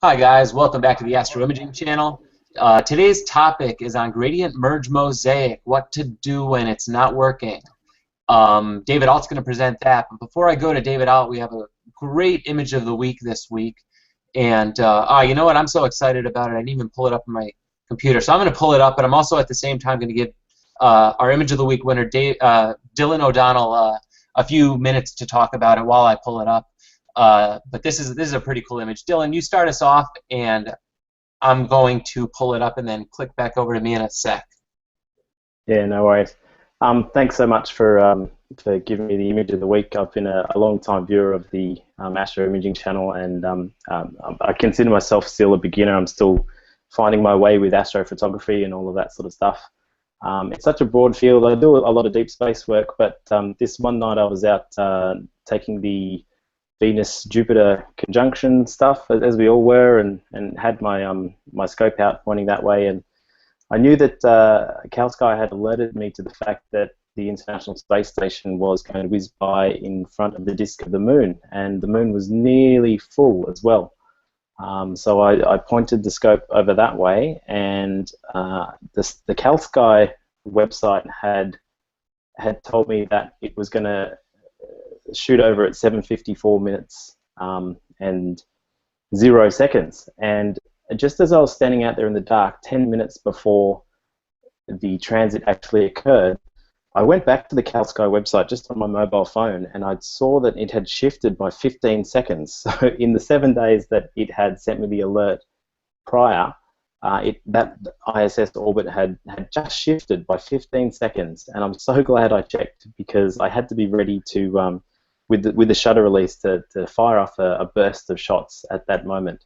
Hi guys, welcome back to the Astro Imaging channel. Today's topic is on gradient merge mosaic, what to do when it's not working. David Alt's going to present that, but before I go to David Alt, we have a great image of the week this week. And you know what, I'm so excited about it, I didn't even pull it up on my computer. So I'm going to pull it up, but I'm also at the same time going to give our image of the week winner, Dylan O'Donnell, a few minutes to talk about it while I pull it up. But this is a pretty cool image. Dylan, you start us off, and I'm going to pull it up and then click back over to me in a sec. Yeah, no worries. Thanks so much for giving me the image of the week. I've been a long-time viewer of the Astro Imaging channel, and I consider myself still a beginner. I'm still finding my way with astrophotography and all of that sort of stuff. It's such a broad field. I do a lot of deep space work, but this one night I was out taking the Venus-Jupiter conjunction stuff, as we all were, and had my my scope out pointing that way, and I knew that CalSky had alerted me to the fact that the International Space Station was going to whiz by in front of the disk of the Moon, and the Moon was nearly full as well. So I pointed the scope over that way, and the CalSky website had told me that it was going to shoot over at 7:54 minutes and 0 seconds. And just as I was standing out there in the dark, 10 minutes before the transit actually occurred, I went back to the CalSky website just on my mobile phone, and I saw that it had shifted by 15 seconds. So in the 7 days that it had sent me the alert prior, that ISS orbit had just shifted by 15 seconds, and I'm so glad I checked, because I had to be ready to with the shutter release to fire off a burst of shots at that moment.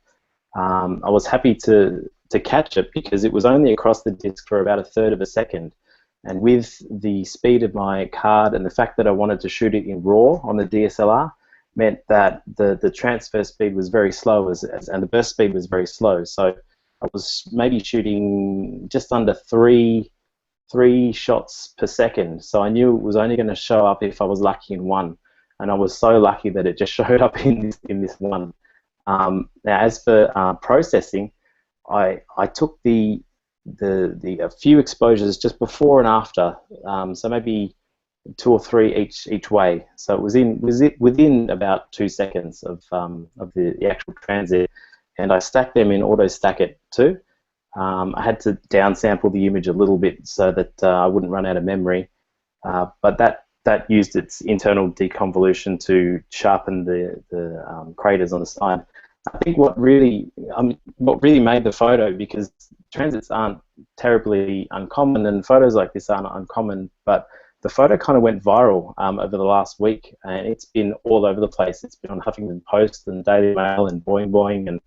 I was happy to catch it, because it was only across the disk for about 1/3 of a second, and with the speed of my card and the fact that I wanted to shoot it in RAW on the DSLR meant that the transfer speed was very slow and the burst speed was very slow. So I was maybe shooting just under three shots per second. So I knew it was only going to show up if I was lucky in one. And I was so lucky that it just showed up in this one. Now, as for processing, I took a few exposures just before and after, so maybe 2 or 3 each way. So it was within about 2 seconds of the actual transit, and I stacked them in auto stack it too. I had to downsample the image a little bit so that I wouldn't run out of memory, but that used its internal deconvolution to sharpen the craters on the side. I think what really made the photo, because transits aren't terribly uncommon and photos like this aren't uncommon, but the photo kind of went viral over the last week, and it's been all over the place. It's been on Huffington Post and Daily Mail and Boing Boing, and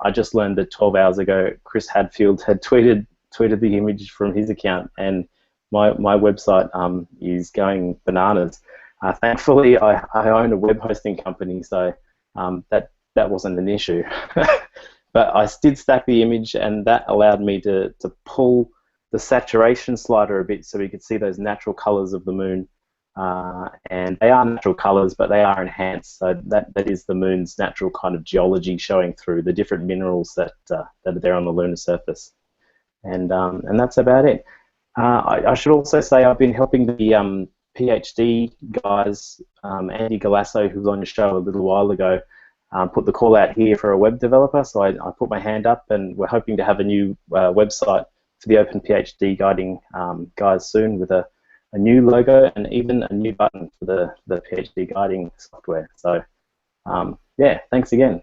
I just learned that 12 hours ago Chris Hadfield had tweeted the image from his account, and my website is going bananas. Thankfully, I own a web hosting company, so that wasn't an issue. But I did stack the image, and that allowed me to pull the saturation slider a bit so we could see those natural colors of the Moon. And they are natural colors, but they are enhanced. So that is the Moon's natural kind of geology showing through the different minerals that are there on the lunar surface. And that's about it. I should also say I've been helping the PhD guys, Andy Galasso, who was on your show a little while ago, put the call out here for a web developer. So I put my hand up, and we're hoping to have a new website for the Open PhD guiding guys soon, with a new logo and even a new button for the PhD guiding software. So yeah, thanks again.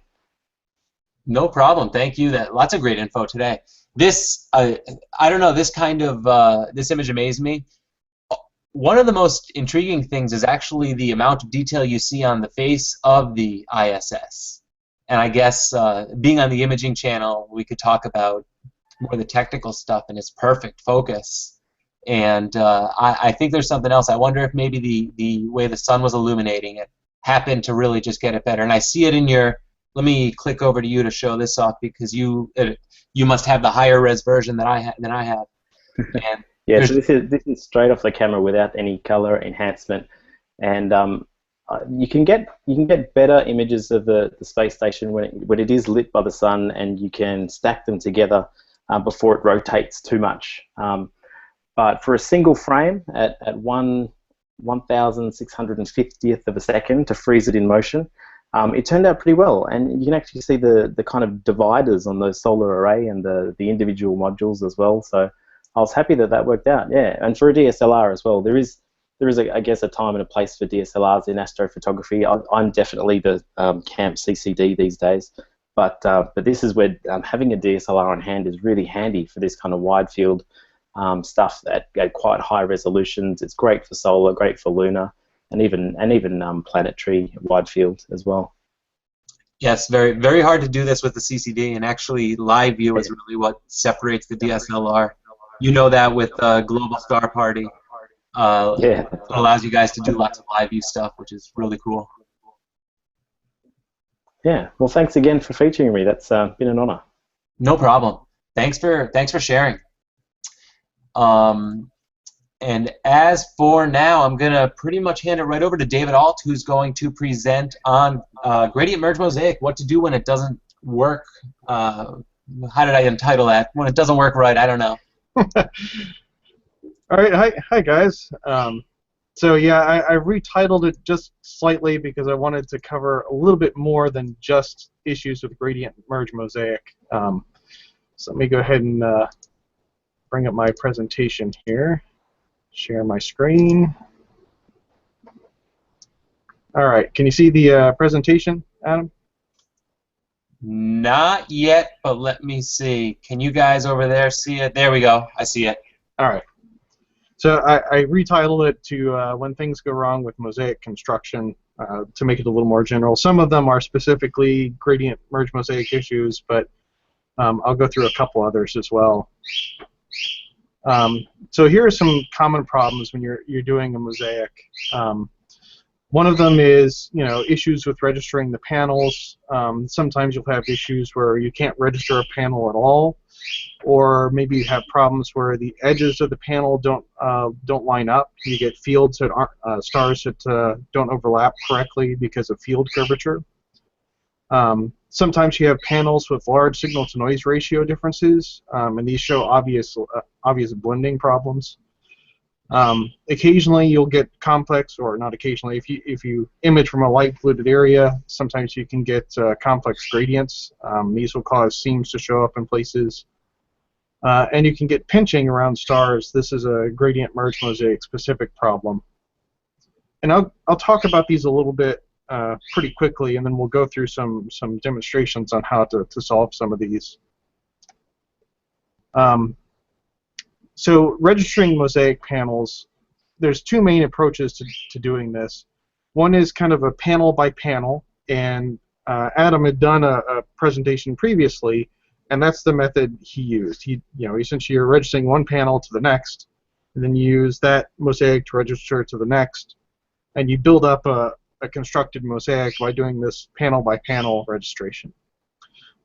No problem. Thank you. Lots of great info today. This I don't know. This kind of this image amazed me. One of the most intriguing things is actually the amount of detail you see on the face of the ISS. And I guess being on the imaging channel, we could talk about more of the technical stuff and its perfect focus. And I think there's something else. I wonder if maybe the way the sun was illuminating it happened to really just get it better. And I see it in your. Let me click over to you to show this off, because you must have the higher res version that I have. And yeah, so this is straight off the camera without any color enhancement, and you can get better images of the space station when it is lit by the sun, and you can stack them together before it rotates too much. But for a single frame at 1/1650th of a second to freeze it in motion, it turned out pretty well. And you can actually see the kind of dividers on the solar array and the individual modules as well. So I was happy that that worked out. Yeah, and for a DSLR as well, there is I guess a time and a place for DSLRs in astrophotography. I'm definitely the camp CCD these days, but this is where having a DSLR on hand is really handy for this kind of wide field stuff at quite high resolutions. It's great for solar, great for lunar, and even planetary wide field as well. Yes, very very hard to do this with the CCD, and actually live view is really what separates the DSLR. You know that with Global Star Party. It allows you guys to do lots of live view stuff, which is really cool. Yeah, well, thanks again for featuring me. That's been an honor. No problem. Thanks for sharing. And as for now, I'm gonna pretty much hand it right over to David Alt, who's going to present on gradient merge mosaic, what to do when it doesn't work. How did I entitle that? When it doesn't work right, I don't know. All right, hi guys. So yeah, I retitled it just slightly because I wanted to cover a little bit more than just issues with gradient merge mosaic. So let me go ahead and bring up my presentation here. Share my screen. All right, can you see the presentation, Adam? Not yet, but let me see. Can you guys over there see it? There we go. I see it. All right. So I retitled it to When Things Go Wrong with Mosaic Construction to make it a little more general. Some of them are specifically gradient merge mosaic issues, but I'll go through a couple others as well. So here are some common problems when you're doing a mosaic. One of them is, issues with registering the panels. Sometimes you'll have issues where you can't register a panel at all, or maybe you have problems where the edges of the panel don't line up. You get fields that aren't stars that don't overlap correctly because of field curvature. Sometimes you have panels with large signal-to-noise ratio differences, and these show obvious blending problems. Occasionally you'll get complex, or not occasionally, if you image from a light polluted area, sometimes you can get complex gradients. These will cause seams to show up in places. And you can get pinching around stars. This is a gradient merge mosaic specific problem. And I'll talk about these a little bit pretty quickly, and then we'll go through some demonstrations on how to solve some of these. So registering mosaic panels, there's two main approaches to doing this. One is kind of a panel by panel, and Adam had done a presentation previously, and that's the method he used. Essentially you're registering one panel to the next, and then you use that mosaic to register to the next, and you build up a constructed mosaic by doing this panel by panel registration.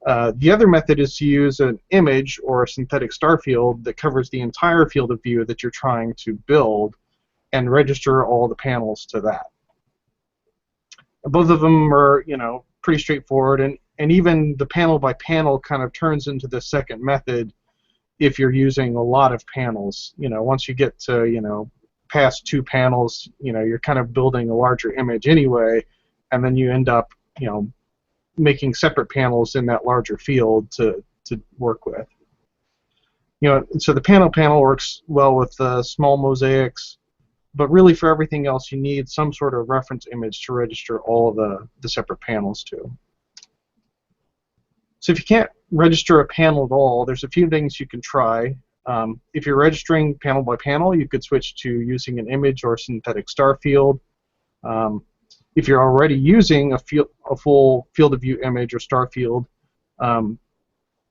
The other method is to use an image or a synthetic star field that covers the entire field of view that you're trying to build and register all the panels to that. Both of them are, pretty straightforward, and even the panel by panel kind of turns into the second method if you're using a lot of panels. Once you get to, past two panels, you're kind of building a larger image anyway, and then you end up, making separate panels in that larger field to work with. So the panel works well with small mosaics, but really for everything else you need some sort of reference image to register all of the separate panels to. So if you can't register a panel at all, there's a few things you can try. If you're registering panel by panel, you could switch to using an image or synthetic star field. If you're already using a full field of view image or star field,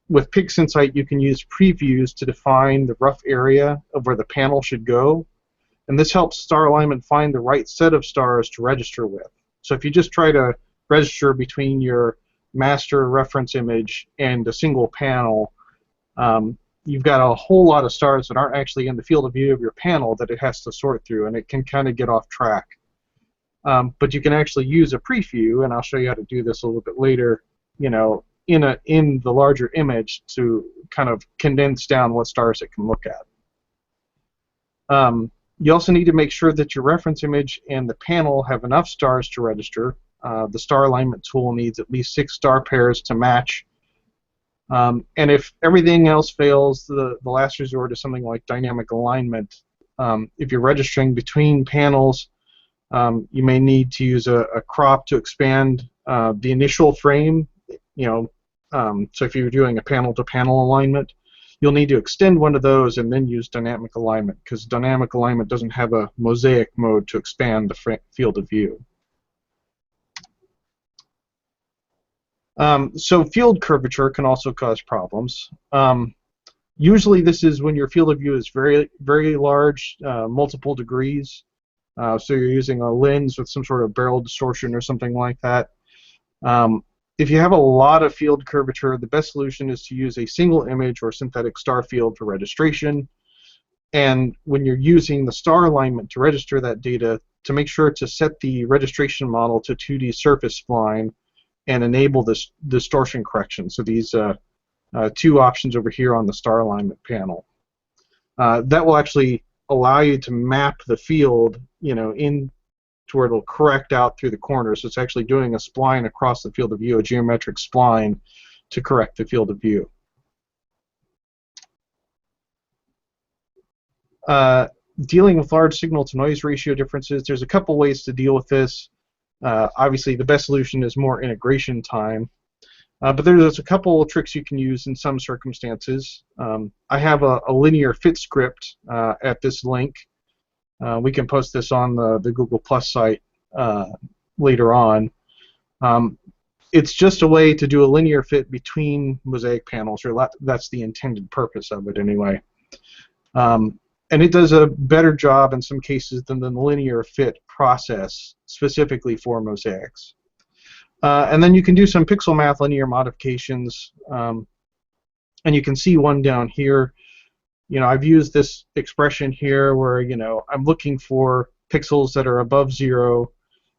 with PixInsight you can use previews to define the rough area of where the panel should go, and this helps star alignment find the right set of stars to register with. So if you just try to register between your master reference image and a single panel, you've got a whole lot of stars that aren't actually in the field of view of your panel that it has to sort through, and it can kind of get off track. but you can actually use a preview, and I'll show you how to do this a little bit later, in the larger image to kind of condense down what stars it can look at. You also need to make sure that your reference image and the panel have enough stars to register. The star alignment tool needs at least 6 star pairs to match. And if everything else fails, the last resort is something like dynamic alignment. If you're registering between panels, you may need to use a crop to expand the initial frame. So if you're doing a panel-to-panel alignment, you'll need to extend one of those and then use dynamic alignment, because dynamic alignment doesn't have a mosaic mode to expand the field of view. So field curvature can also cause problems. Usually this is when your field of view is very, very large, multiple degrees. So you're using a lens with some sort of barrel distortion or something like that. If you have a lot of field curvature, the best solution is to use a single image or synthetic star field for registration. And when you're using the star alignment to register that data, to make sure to set the registration model to 2D surface spline and enable this distortion correction. So these 2 options over here on the star alignment panel. That will actually allow you to map the field, in to where it'll correct out through the corners. So it's actually doing a spline across the field of view, a geometric spline, to correct the field of view. Dealing with large signal-to-noise ratio differences, there's a couple ways to deal with this. Obviously, the best solution is more integration time. But there's a couple of tricks you can use in some circumstances. I have a linear fit script at this link. We can post this on the Google Plus site later on. It's just a way to do a linear fit between mosaic panels, or that's the intended purpose of it anyway. And it does a better job in some cases than the linear fit process specifically for mosaics. And then you can do some pixel math linear modifications, and you can see one down here. I've used this expression here where, I'm looking for pixels that are above 0,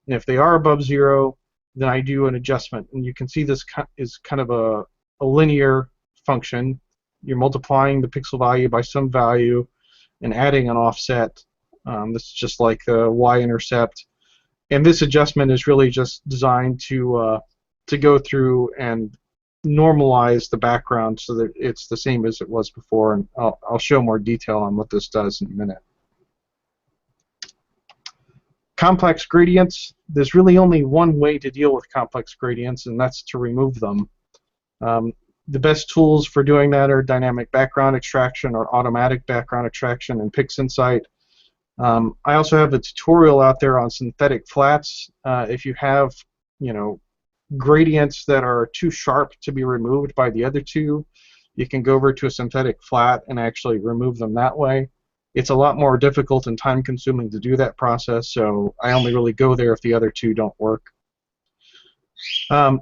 and if they are above 0, then I do an adjustment. And you can see this is kind of a linear function. You're multiplying the pixel value by some value and adding an offset. This is just like the y-intercept. And this adjustment is really just designed to go through and normalize the background so that it's the same as it was before. And I'll show more detail on what this does in a minute. Complex gradients. There's really only one way to deal with complex gradients, and that's to remove them. The best tools for doing that are dynamic background extraction or automatic background extraction in PixInsight. I also have a tutorial out there on synthetic flats. If you have, gradients that are too sharp to be removed by the other two, you can go over to a synthetic flat and actually remove them that way. It's a lot more difficult and time-consuming to do that process, so I only really go there if the other two don't work.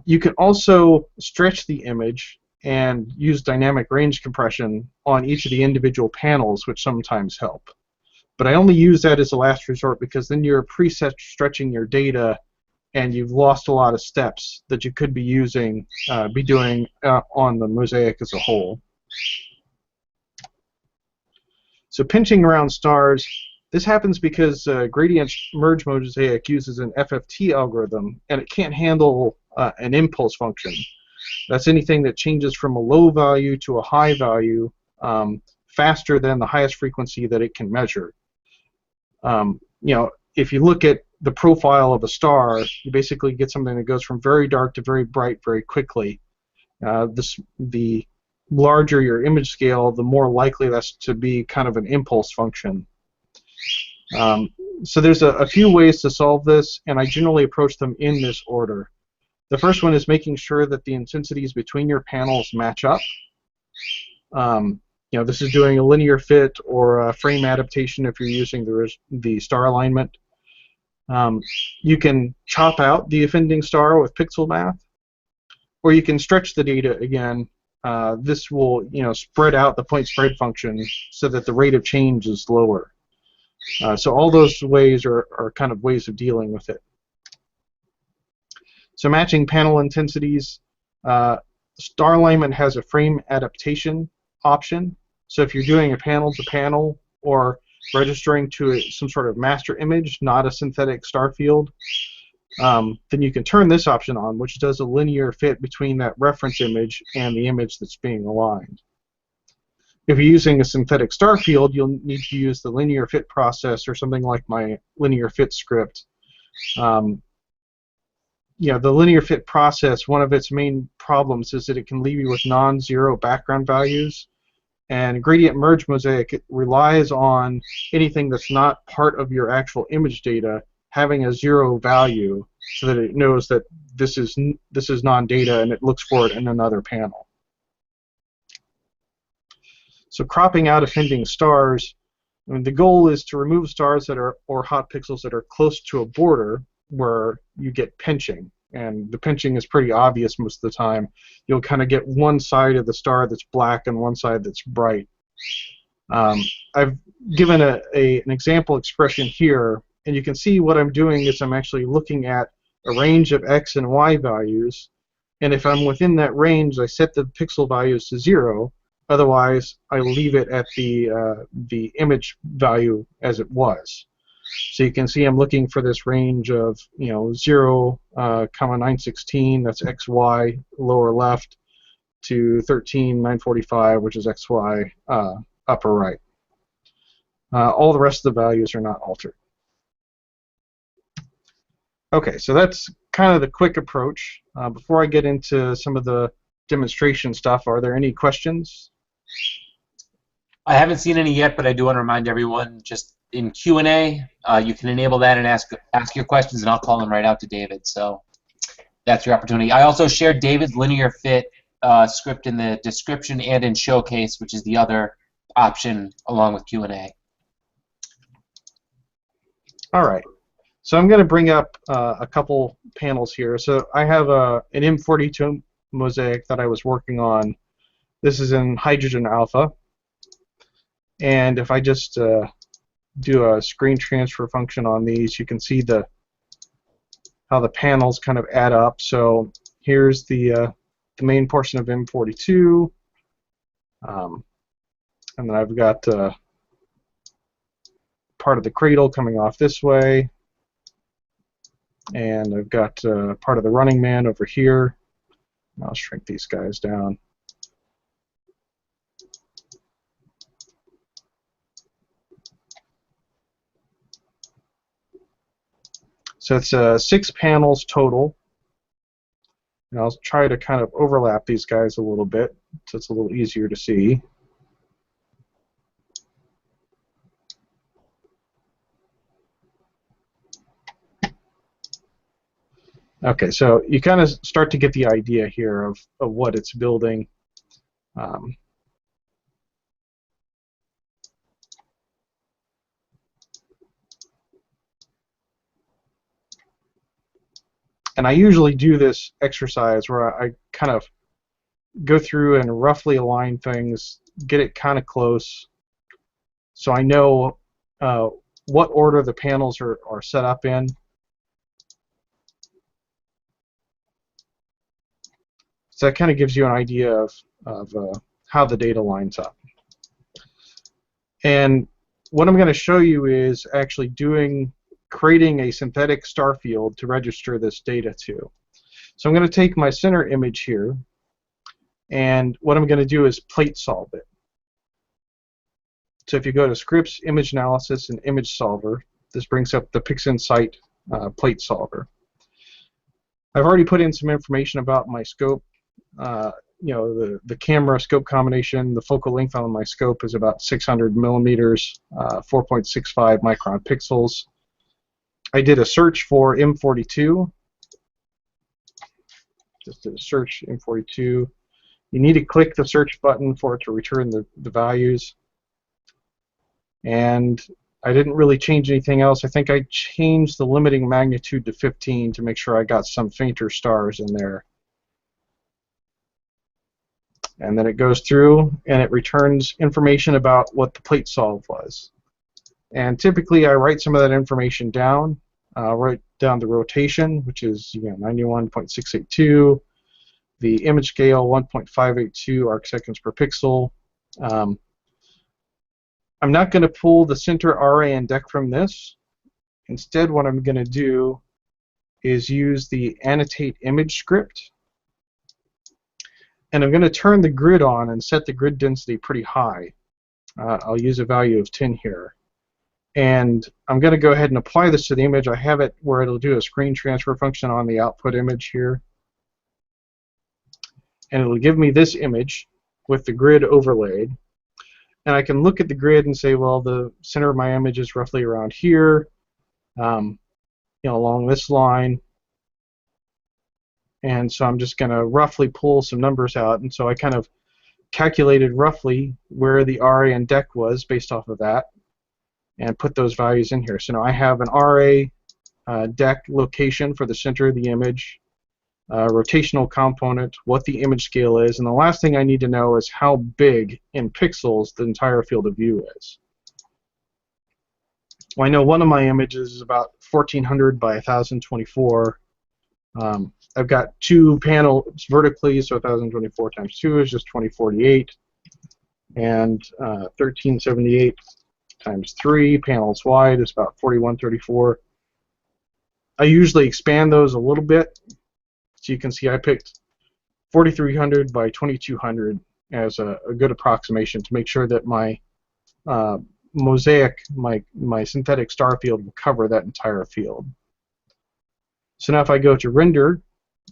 You can also stretch the image and use dynamic range compression on each of the individual panels, which sometimes help. But I only use that as a last resort because then you're preset stretching your data and you've lost a lot of steps that you could be doing on the mosaic as a whole. So pinching around stars, this happens because gradient merge mosaic uses an FFT algorithm and it can't handle an impulse function. That's anything that changes from a low value to a high value faster than the highest frequency that it can measure. If you look at the profile of a star, you basically get something that goes from very dark to very bright very quickly. The larger your image scale, the more likely that's to be kind of an impulse function. So there's a few ways to solve this, and I generally approach them in this order. The first one is making sure that the intensities between your panels match up. This is doing a linear fit or a frame adaptation if you're using the star alignment. You can chop out the offending star with pixel math, or you can stretch the data again. This will spread out the point spread function so that the rate of change is lower. So all those ways are kind of ways of dealing with it. So matching panel intensities, star alignment has a frame adaptation option. So if you're doing a panel-to-panel or registering to some sort of master image, not a synthetic star field, then you can turn this option on, which does a linear fit between that reference image and the image that's being aligned. If you're using a synthetic star field, you'll need to use the linear fit process or something like my linear fit script. The linear fit process, one of its main problems is that it can leave you with non-zero background values. And gradient merge mosaic relies on anything that's not part of your actual image data having a 0 value so that it knows that this is non-data and it looks for it in another panel. So cropping out offending stars, I mean, the goal is to remove stars that are, or hot pixels that are close to a border where you get pinching. And the pinching is pretty obvious most of the time. You'll kind of get one side of the star that's black and one side that's bright. I've given an example expression here, and you can see what I'm doing is I'm actually looking at a range of x and y values, and if I'm within that range, I set the pixel values to 0. Otherwise, I leave it at the image value as it was. So you can see I'm looking for this range of 0, 916, that's XY lower left, to 13,945, which is XY upper right. All the rest of the values are not altered. Okay, so that's kind of the quick approach. Before I get into some of the demonstration stuff, are there any questions? I haven't seen any yet, but I do want to remind everyone, just in Q&A, you can enable that and ask your questions, and I'll call them right out to David. So that's your opportunity. I also shared David's linear fit script in the description and in Showcase, which is the other option along with Q&A. All right. So I'm going to bring up a couple panels here. So I have an M42 mosaic that I was working on. This is in hydrogen alpha. And if I just do a screen transfer function on these, you can see how the panels kind of add up. So here's the main portion of M42. And then I've got part of the cradle coming off this way. And I've got part of the running man over here. I'll shrink these guys down. So it's 6 panels total. And I'll try to kind of overlap these guys a little bit so it's a little easier to see. Okay, so you kind of start to get the idea here of what it's building. And I usually do this exercise where I kind of go through and roughly align things, get it kind of close, so I know what order the panels are set up in. So that kind of gives you an idea of how the data lines up. And what I'm going to show you is actually creating a synthetic star field to register this data to. So I'm going to take my center image here, and what I'm going to do is plate solve it. So if you go to Scripts, Image Analysis, and Image Solver, this brings up the PixInsight plate solver. I've already put in some information about my scope. The camera scope combination, the focal length on my scope is about 600 millimeters, 4.65 micron pixels. I did a search for M42. Just did a search M42. You need to click the search button for it to return the values. And I didn't really change anything else. I think I changed the limiting magnitude to 15 to make sure I got some fainter stars in there. And then it goes through and it returns information about what the plate solve was. And typically I write some of that information down. I'll write down the rotation, which is 91.682. The image scale, 1.582 arc seconds per pixel. I'm not going to pull the center RA and DEC from this. Instead, what I'm going to do is use the annotate image script. And I'm going to turn the grid on and set the grid density pretty high. I'll use a value of 10 here. And I'm going to go ahead and apply this to the image. I have it where it'll do a screen transfer function on the output image here. And it'll give me this image with the grid overlaid. And I can look at the grid and say, well, the center of my image is roughly around here, along this line. And so I'm just going to roughly pull some numbers out. And so I kind of calculated roughly where the RA and DEC was based off of that and put those values in here. So now I have an RA DEC location for the center of the image, rotational component, what the image scale is, and the last thing I need to know is how big in pixels the entire field of view is. Well, I know one of my images is about 1400 by 1024. I've got two panels vertically, so 1024 times 2 is just 2048, and 1378 times 3 panels wide is about 4134. I usually expand those a little bit. So you can see I picked 4300 by 2200 as a good approximation to make sure that my mosaic, my synthetic star field, will cover that entire field. So now if I go to Render,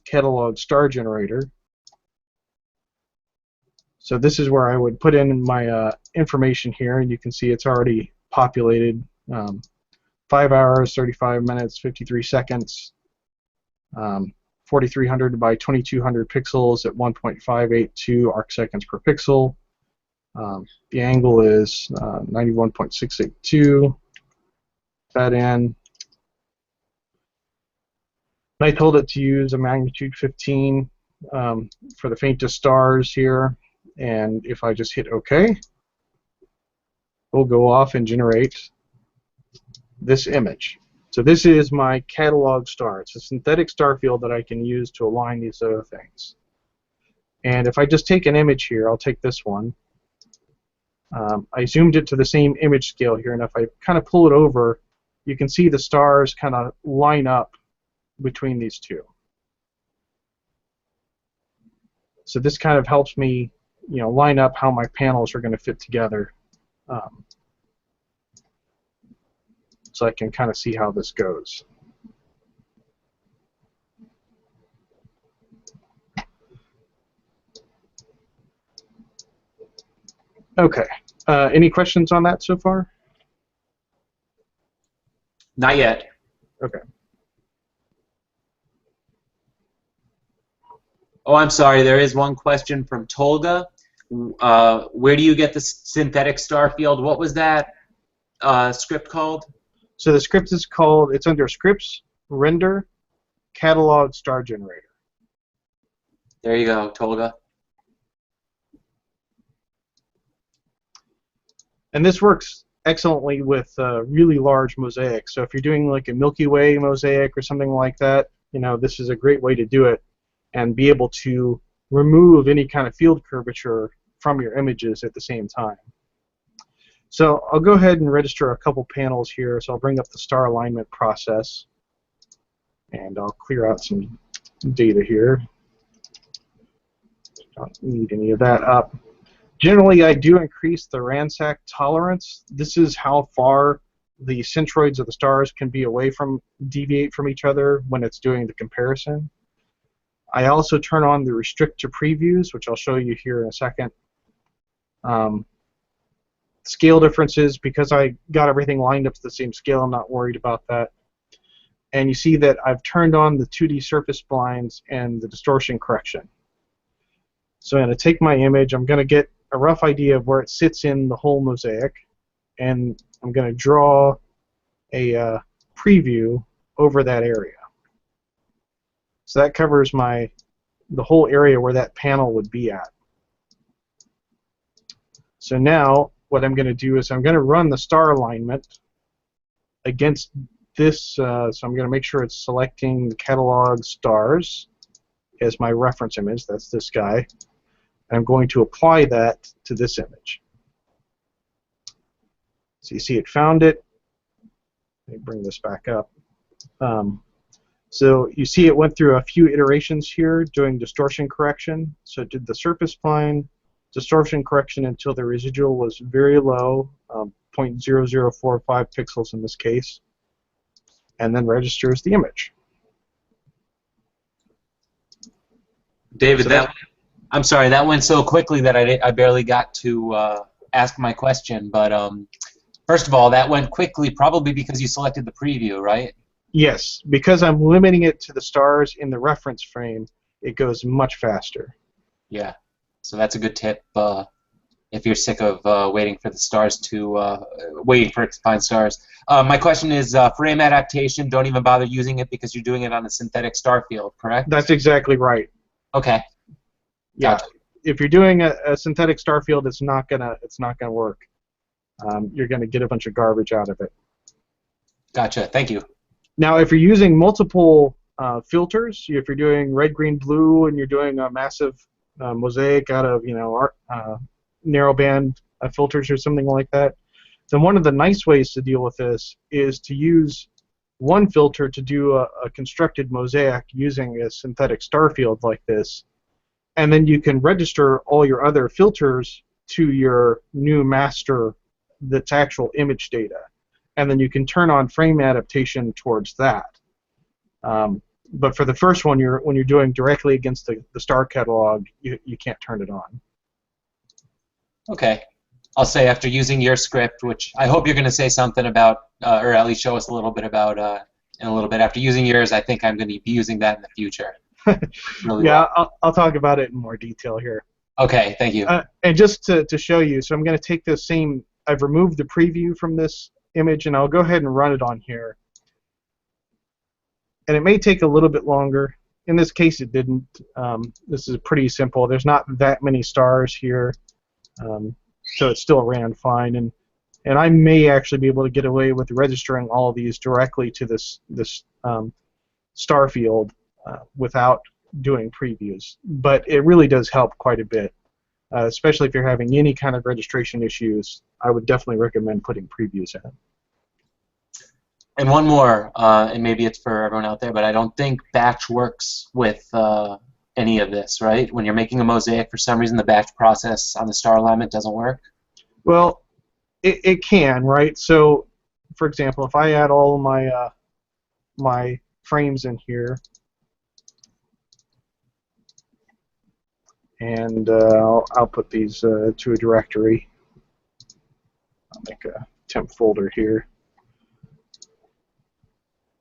Catalog Star Generator, so this is where I would put in my information here, and you can see it's already populated. 5 hours, 35 minutes, 53 seconds, 4300 by 2200 pixels at 1.582 arc seconds per pixel. The angle is 91.682. That in. I told it to use a magnitude 15 for the faintest stars here, and if I just hit OK, we'll go off and generate this image. So this is my catalog star. It's a synthetic star field that I can use to align these other things. And if I just take an image here, I'll take this one. I zoomed it to the same image scale here, and if I kind of pull it over, you can see the stars kind of line up between these two. So this kind of helps me, line up how my panels are going to fit together. So I can kind of see how this goes. Okay. Any questions on that so far? Not yet. Okay. Oh, I'm sorry. There is one question from Tolga. Where do you get the synthetic star field? What was that script called? So the script is called, it's under Scripts, Render, Catalog Star Generator. There you go, Tolga. And this works excellently with really large mosaics. So if you're doing like a Milky Way mosaic or something like that, this is a great way to do it and be able to remove any kind of field curvature from your images at the same time. So I'll go ahead and register a couple panels here. So I'll bring up the star alignment process, and I'll clear out some data here. Don't need any of that up. Generally, I do increase the ransack tolerance. This is how far the centroids of the stars can be deviate from each other when it's doing the comparison. I also turn on the restrict to previews, which I'll show you here in a second. Scale differences, because I got everything lined up to the same scale, I'm not worried about that. And you see that I've turned on the 2D surface splines and the distortion correction. So I'm going to take my image, I'm going to get a rough idea of where it sits in the whole mosaic, and I'm going to draw a preview over that area. So that covers the whole area where that panel would be at. So now what I'm going to do is I'm going to run the star alignment against this, so I'm going to make sure it's selecting the catalog stars as my reference image. That's this guy. I'm going to apply that to this image. So you see it found it. Let me bring this back up. So you see it went through a few iterations here doing distortion correction. So it did the surface plane distortion correction until the residual was very low, 0.0045 pixels in this case, and then registers the image. David, So I'm sorry, that went so quickly that I barely got to ask my question. But first of all, that went quickly probably because you selected the preview, right? yes, because I'm limiting it to the stars in the reference frame, it goes much faster. Yeah. So that's a good tip if you're sick of waiting for the stars to waiting for it to find stars. My question is frame adaptation. Don't even bother using it because you're doing it on a synthetic star field, correct? That's exactly right. Okay. Yeah. Gotcha. If you're doing a synthetic star field, it's not gonna work. You're gonna get a bunch of garbage out of it. Gotcha. Thank you. Now, if you're using multiple filters, if you're doing red, green, blue, and you're doing a massive mosaic out of narrowband filters or something like that, then one of the nice ways to deal with this is to use one filter to do a constructed mosaic using a synthetic star field like this, and then you can register all your other filters to your new master that's actual image data, and then you can turn on frame adaptation towards that. But for the first one, when you're doing directly against the star catalog, you can't turn it on. Okay. I'll say after using your script, which I hope you're going to say something about, or at least show us a little bit about in a little bit. After using yours, I think I'm going to be using that in the future. Really Yeah, well. I'll talk about it in more detail here. Okay, thank you. And just to show you, so I'm going to take this same, I've removed the preview from this image, and I'll go ahead and run it on here. And it may take a little bit longer. In this case, it didn't. This is pretty simple. There's not that many stars here, so it still ran fine. And I may actually be able to get away with registering all of these directly to this star field without doing previews. But it really does help quite a bit, especially if you're having any kind of registration issues. I would definitely recommend putting previews in. And one more, and maybe it's for everyone out there, but I don't think batch works with any of this, right? When you're making a mosaic, for some reason the batch process on the star alignment doesn't work? Well, it can, right? So, for example, if I add all my my frames in here, and I'll put these to a directory. I'll make a temp folder here.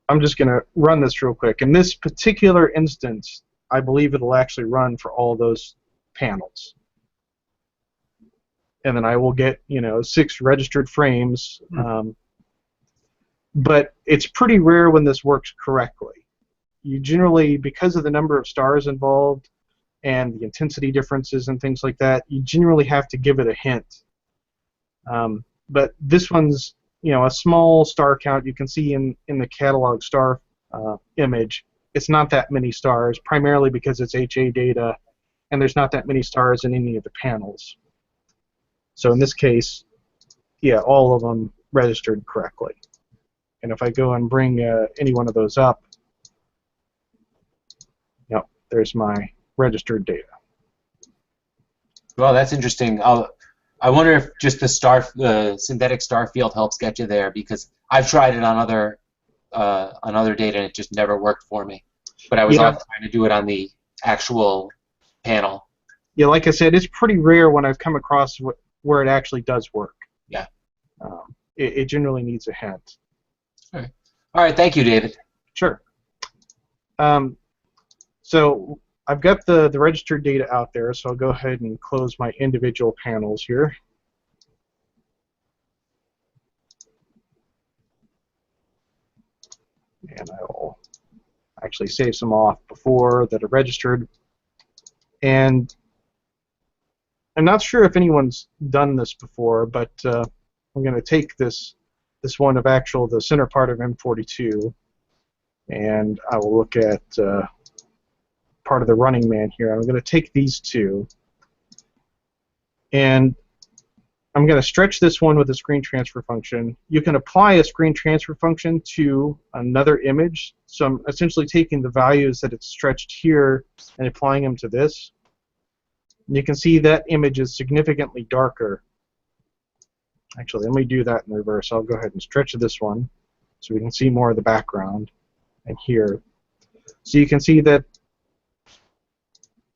I'm just going to run this real quick. In this particular instance, I believe it'll actually run for all those panels. And then I will get, 6 registered frames. But it's pretty rare when this works correctly. You generally, because of the number of stars involved and the intensity differences and things like that, you generally have to give it a hint. But this one's, a small star count. You can see in the catalog star image, it's not that many stars, primarily because it's HA data, and there's not that many stars in any of the panels. So in this case, yeah, all of them registered correctly. And if I go and bring any one of those up, yep, there's my registered data. Well, that's interesting. I wonder if just the synthetic star field helps get you there, because I've tried it on other data and it just never worked for me. But I was also trying to do it on the actual panel. Yeah, like I said, it's pretty rare when I've come across where it actually does work. Yeah. It generally needs a hint. All right. Thank you, David. Sure. So I've got the registered data out there, so I'll go ahead and close my individual panels here. And I will actually save some off before that are registered. And I'm not sure if anyone's done this before, but I'm going to take this this one of the center part of M42, and I will look at part of the running man here. I'm going to take these two, and I'm going to stretch this one with a screen transfer function. You can apply a screen transfer function to another image. So I'm essentially taking the values that it's stretched here and applying them to this. And you can see that image is significantly darker. Actually, let me do that in reverse. I'll go ahead and stretch this one so we can see more of the background and here. So you can see that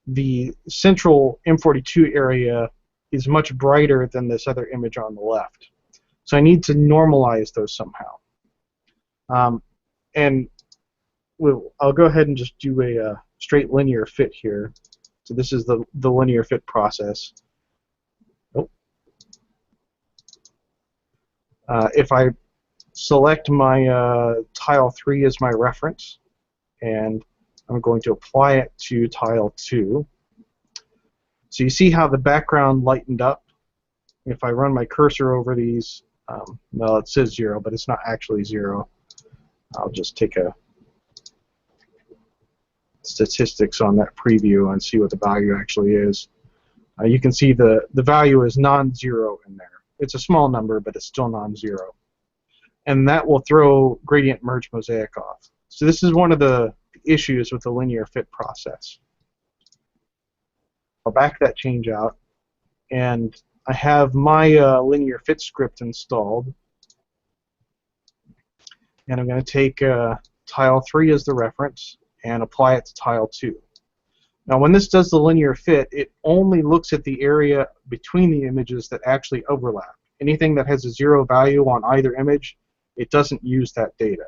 the central M42 area is much brighter than this other image on the left. So I need to normalize those somehow. And I'll go ahead and just do a straight linear fit here. So this is the linear fit process. If I select my tile 3 as my reference, and I'm going to apply it to tile 2. So you see how the background lightened up? If I run my cursor over these, well, it says 0, but it's not actually 0. I'll just take a statistics on that preview and see what the value actually is. You can see the value is non-zero in there. It's a small number, but it's still non-zero. And that will throw gradient merge mosaic off. So this is one of the issues with the linear fit process. I'll back that change out, and I have my linear fit script installed. And I'm going to take tile 3 as the reference and apply it to tile 2. Now when this does the linear fit, it only looks at the area between the images that actually overlap. Anything that has a 0 value on either image, it doesn't use that data.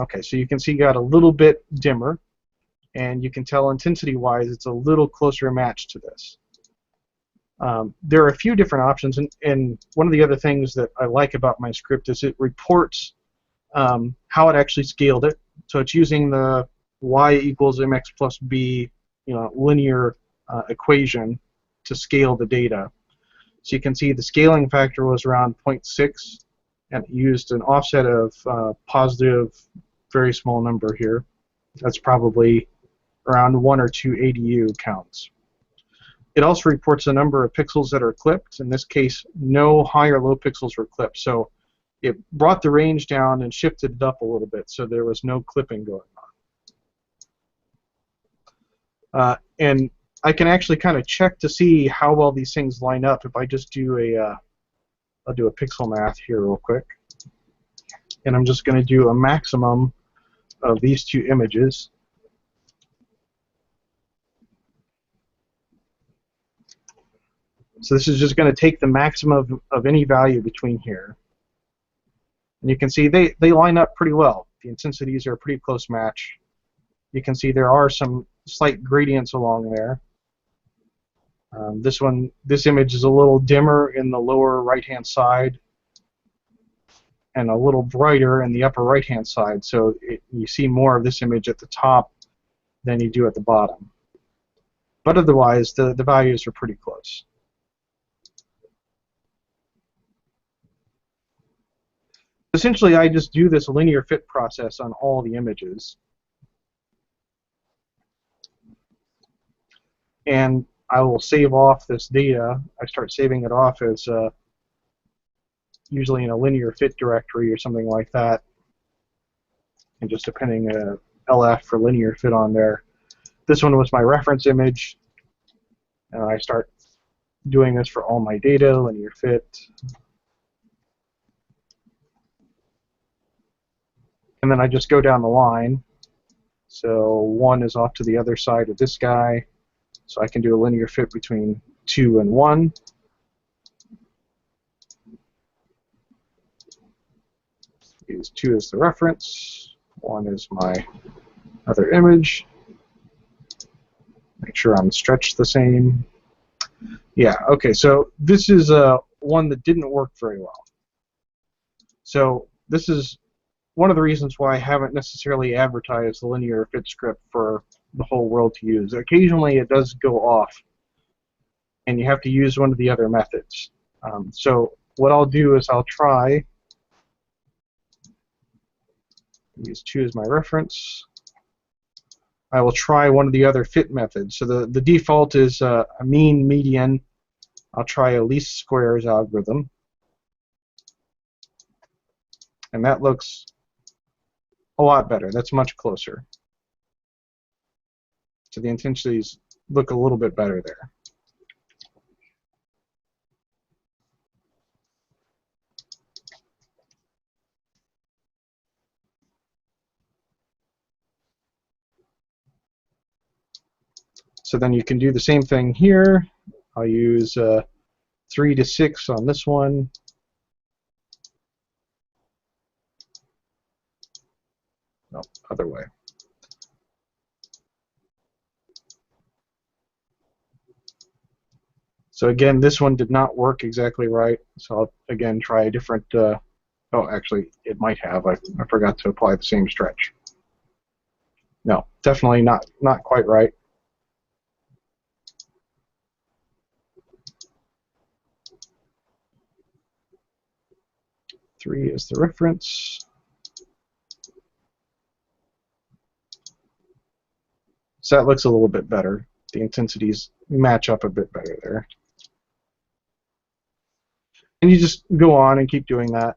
Okay, so you can see it got a little bit dimmer, and you can tell intensity-wise it's a little closer match to this. There are a few different options, and one of the other things that I like about my script is it reports how it actually scaled it. So it's using the y equals mx plus b, linear equation to scale the data. So you can see the scaling factor was around 0.6, and it used an offset of positive, very small number here. That's probably around 1 or 2 ADU counts. It also reports the number of pixels that are clipped. In this case, no high or low pixels were clipped. So it brought the range down and shifted it up a little bit, so there was no clipping going on. And I can actually kind of check to see how well these things line up if I just do I'll do a pixel math here real quick. And I'm just going to do a maximum of these two images. So this is just going to take the maximum of any value between here. And you can see they line up pretty well. The intensities are a pretty close match. You can see there are some slight gradients along there. This image is a little dimmer in the lower right-hand side and a little brighter in the upper right-hand side. So you see more of this image at the top than you do at the bottom. But otherwise, the values are pretty close. Essentially, I just do this linear fit process on all the images. And I will save off this data. I start saving it off as usually in a linear fit directory or something like that. And just depending LF for linear fit on there. This one was my reference image. And I start doing this for all my data, linear fit. And then I just go down the line. So 1 is off to the other side of this guy. So I can do a linear fit between 2 and 1. Use 2 as the reference. 1 is my other image. Make sure I'm stretched the same. Yeah, okay, so this is one that didn't work very well. So this is one of the reasons why I haven't necessarily advertised the linear fit script for the whole world to use. Occasionally it does go off, and you have to use one of the other methods. So what I'll do is I'll try, use 2 as my reference. I will try one of the other fit methods. So the default is a mean median. I'll try a least squares algorithm. And that looks a lot better. That's much closer. So the intensities look a little bit better there. So then you can do the same thing here. I'll use 3 to 6 on this one. No, other way. So again, this one did not work exactly right. So I'll again try a different. Oh, actually, it might have. I forgot to apply the same stretch. No, definitely not quite right. Three is the reference. So that looks a little bit better. The intensities match up a bit better there. And you just go on and keep doing that,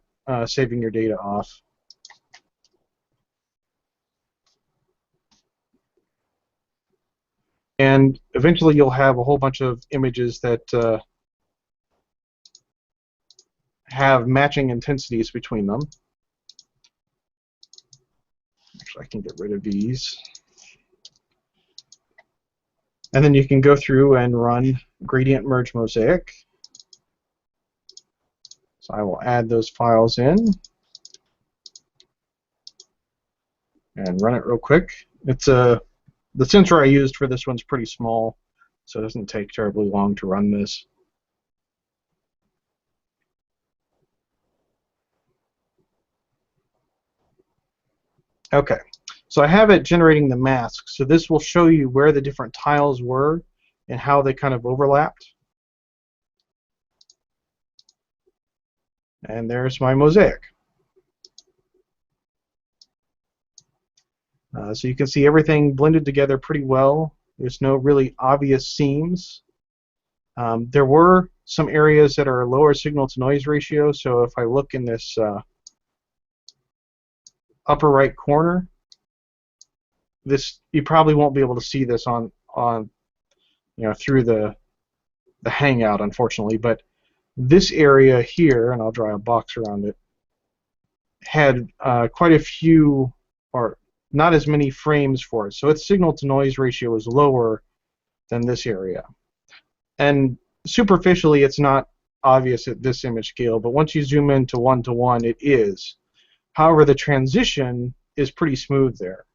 saving your data off. And eventually you'll have a whole bunch of images that have matching intensities between them. Actually, I can get rid of these. And then you can go through and run gradient merge mosaic. So I will add those files in and run it real quick. It's the sensor I used for this one's pretty small, so it doesn't take terribly long to run this. Okay, so I have it generating the mask. So this will show you where the different tiles were and how they kind of overlapped. And there's my mosaic. So you can see everything blended together pretty well. There's no really obvious seams. There were some areas that are lower signal-to-noise ratio, so if I look in this upper right corner, this you probably won't be able to see this on through the Hangout, unfortunately, but this area here, and I'll draw a box around it, had quite a few, or not as many frames for it, so its signal-to-noise ratio is lower than this area. And superficially, it's not obvious at this image scale, but once you zoom in to 1:1, it is. However, the transition is pretty smooth there.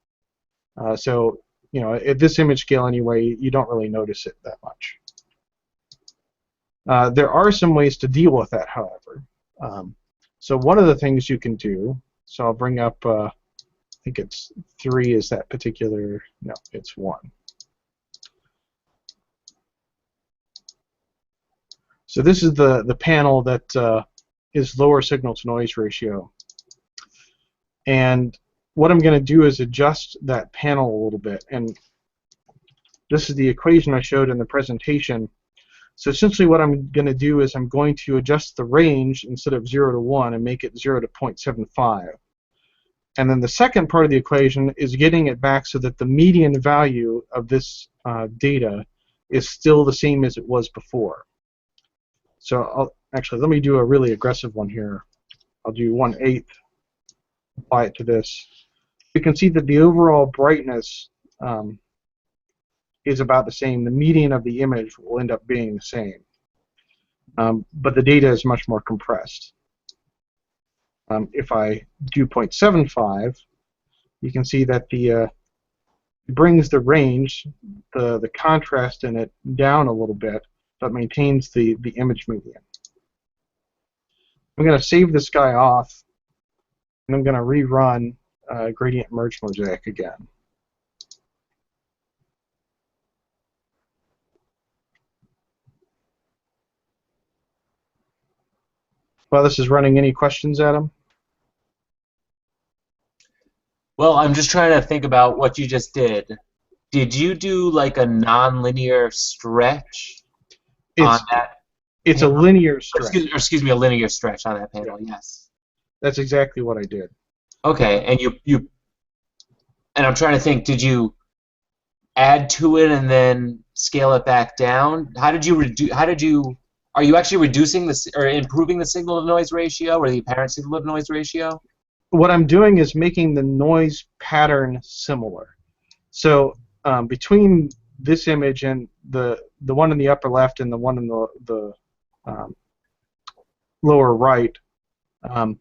So, at this image scale anyway, you don't really notice it that much. There are some ways to deal with that, however. So one of the things you can do, so I'll bring up, I think it's 3 is that particular, no, it's 1. So this is the panel that is lower signal-to-noise ratio. And what I'm going to do is adjust that panel a little bit. And this is the equation I showed in the presentation. So essentially what I'm going to do is I'm going to adjust the range instead of 0 to 1 and make it 0 to 0.75. And then the second part of the equation is getting it back so that the median value of this data is still the same as it was before. So actually, let me do a really aggressive one here. I'll do 1/8, apply it to this. You can see that the overall brightness is about the same. The median of the image will end up being the same. But the data is much more compressed. If I do 0.75, you can see that it brings the range, the contrast in it, down a little bit, but maintains the image median. I'm going to save this guy off, and I'm going to rerun gradient merge mosaic again. While this is running, any questions, Adam? Well, I'm just trying to think about what you just did. Did you do like a non-linear stretch on It's that it's a panel? linear Or stretch. excuse me, a linear stretch on that Yeah, panel, yes. that's exactly what I did. Okay, and and I'm trying to think, did you add to it and then scale it back down? Are you actually reducing or improving the signal to noise ratio or the apparent signal to noise ratio? What I'm doing is making the noise pattern similar. So between this image and the one in the upper left and the one in the um, lower right, um,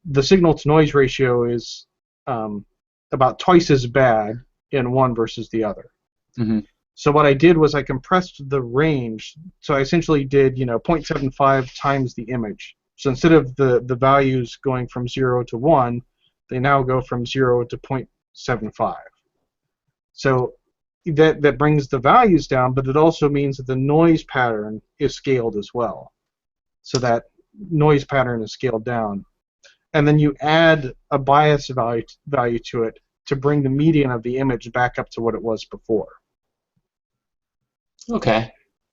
the signal to noise ratio is about twice as bad in one versus the other. Mm-hmm. So what I did was I compressed the range. So I essentially did 0.75 times the image. So instead of the values going from 0 to 1, they now go from 0 to 0.75. So that brings the values down, but it also means that the noise pattern is scaled as well. So that noise pattern is scaled down. And then you add a bias value to it to bring the median of the image back up to what it was before. Okay.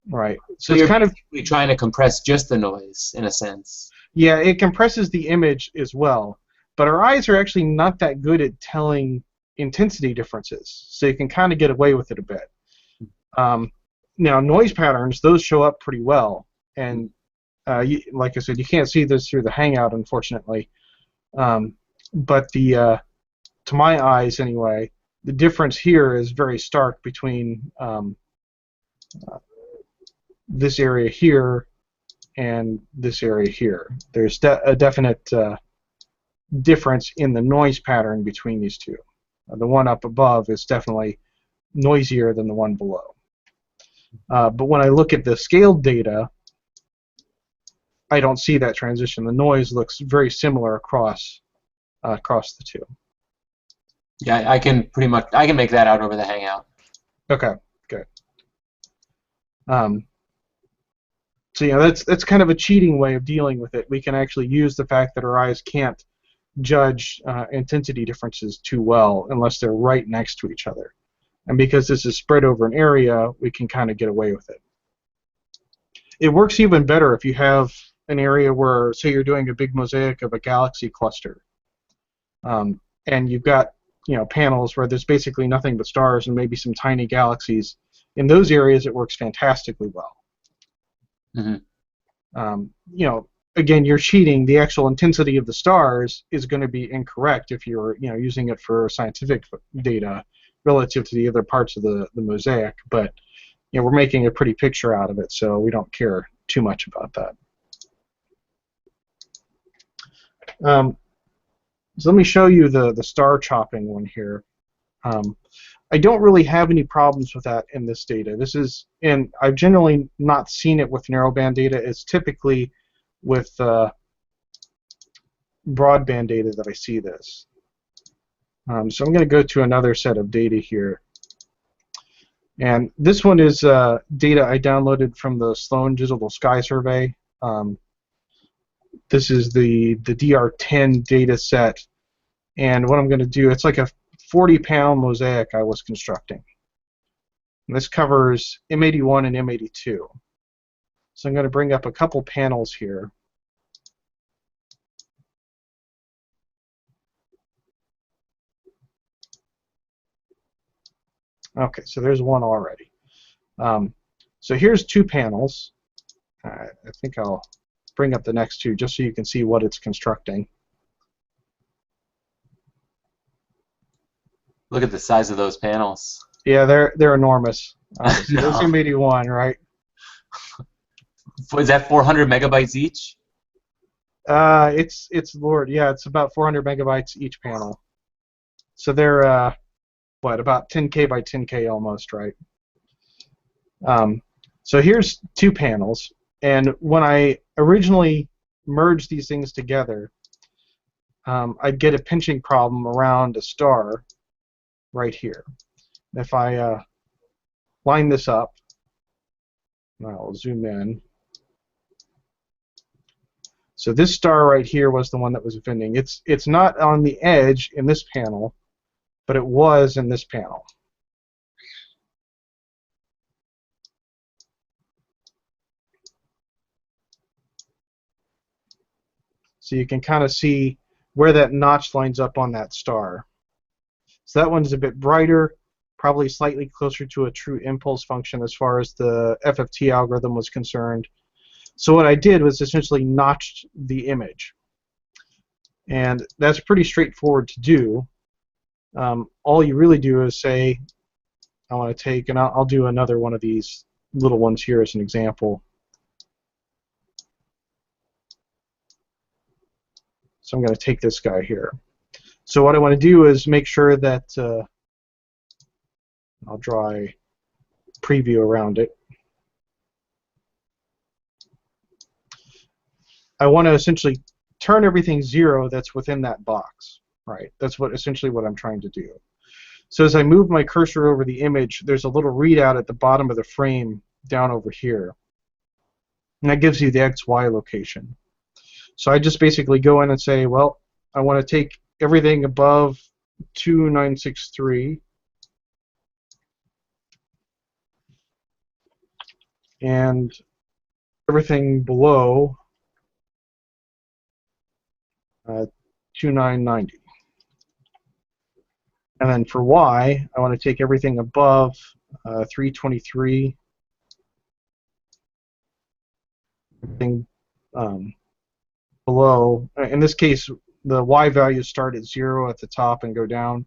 Right. So it's you're kind of basically trying to compress just the noise in a sense. Yeah, it compresses the image as well. But our eyes are actually not that good at telling intensity differences, so you can kind of get away with it a bit. Now, noise patterns, those show up pretty well, and like I said, you can't see this through the Hangout, unfortunately. But to my eyes, anyway, the difference here is very stark between this area here and this area here. There's a definite difference in the noise pattern between these two. The one up above is definitely noisier than the one below. But when I look at the scaled data, I don't see that transition. The noise looks very similar across the two. Yeah, I can make that out over the Hangout. Okay, good. So that's kind of a cheating way of dealing with it. We can actually use the fact that our eyes can't judge intensity differences too well unless they're right next to each other. And because this is spread over an area, we can kind of get away with it. It works even better if you have an area where, say, you're doing a big mosaic of a galaxy cluster, and you've got panels where there's basically nothing but stars and maybe some tiny galaxies. In those areas, it works fantastically well. Mm-hmm. Again, you're cheating. The actual intensity of the stars is going to be incorrect if you're using it for scientific data relative to the other parts of the mosaic. But we're making a pretty picture out of it, so we don't care too much about that. So let me show you the star chopping one here. I don't really have any problems with that in this data. And I've generally not seen it with narrowband data. It's typically with broadband data that I see this. So I'm going to go to another set of data here. And this one is data I downloaded from the Sloan Digital Sky Survey. This is the DR10 data set. And what I'm going to do, it's like a 40-panel mosaic I was constructing. And this covers M81 and M82. So I'm going to bring up a couple panels here. Okay, so there's one already. So here's two panels. I think I'll bring up the next two just so you can see what it's constructing. Look at the size of those panels. Yeah, they're enormous. No. There's M81, right? Is that 400 megabytes each? It's Lord, yeah, it's about 400 megabytes each panel. So they're what, about 10K by 10K almost, right? So here's two panels, and when I originally merged these things together, I'd get a pinching problem around a star right here. If I line this up, I'll zoom in. So this star right here was the one that was offending. It's not on the edge in this panel, but it was in this panel. So you can kind of see where that notch lines up on that star. So that one's a bit brighter, probably slightly closer to a true impulse function as far as the FFT algorithm was concerned. So what I did was essentially notched the image. And that's pretty straightforward to do. All you really do is say, I want to take, and I'll do another one of these little ones here as an example. So I'm going to take this guy here. So what I want to do is make sure that I'll draw a preview around it. I want to essentially turn everything 0 that's within that box. Right? That's essentially what I'm trying to do. So as I move my cursor over the image, there's a little readout at the bottom of the frame down over here. And that gives you the XY location. So I just basically go in and say, well, I want to take everything above 2963 and everything below 2990. And then for Y, I want to take everything above 323, everything below. In this case, the Y values start at 0 at the top and go down.